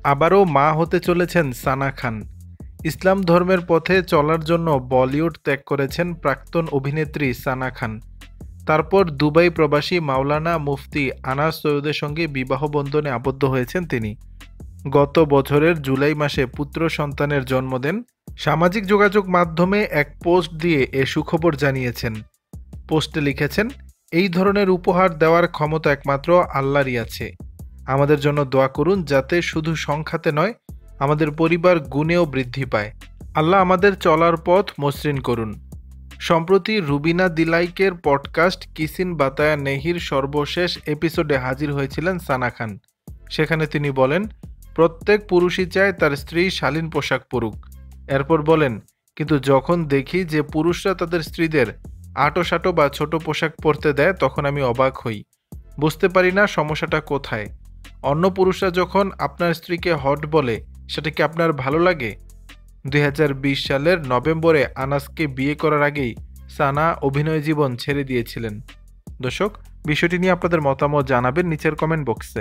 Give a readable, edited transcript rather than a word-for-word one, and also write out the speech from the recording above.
আবারও মা হতে চলেছেন সানা খান। ইসলাম ধর্মের পথে চলার জন্য বলিউড ত্যাগ করেছেন প্রাক্তন অভিনেত্রী সানা খান। তারপর দুবাই প্রবাসী মাওলানা মুফতি আনাস সৈয়দের সঙ্গে বিবাহ বন্ধনে আবদ্ধ হয়েছেন তিনি। গত বছরের জুলাই মাসে পুত্র সন্তানের জন্ম দেন। সামাজিক যোগাযোগ মাধ্যমে এক পোস্ট দিয়ে এ সুখবর জানিয়েছেন। পোস্টে লিখেছেন, এই ধরনের উপহার দেওয়ার ক্ষমতা একমাত্র আল্লাহরই আছে। আমাদের জন্য দোয়া করুন যাতে শুধু সংখ্যাতে নয়, আমাদের পরিবার গুণেও বৃদ্ধি পায়। আল্লাহ আমাদের চলার পথ মসৃণ করুন। সম্প্রতি রুবিনা দিলাইকের পডকাস্ট কিসিন বাতায়া নেহির সর্বশেষ এপিসোডে হাজির হয়েছিলেন সানা খান। সেখানে তিনি বলেন, প্রত্যেক পুরুষই চায় তার স্ত্রী শালীন পোশাক পরুক। এরপর বলেন, কিন্তু যখন দেখি যে পুরুষরা তাদের স্ত্রীদের আঁটো-সাঁটো বা ছোট পোশাক পরতে দেয় তখন আমি অবাক হই। বুঝতে পারি না সমস্যাটা কোথায়। অন্য পুরুষরা যখন আপনার স্ত্রীকে হট বলে, সেটা কি আপনার ভালো লাগে? 2020 সালের নভেম্বরে আনাসকে বিয়ে করার আগেই সানা অভিনয় জীবন ছেড়ে দিয়েছিলেন। দর্শক, বিষয়টি নিয়ে আপনাদের মতামত জানাবেন নিচের কমেন্ট বক্সে।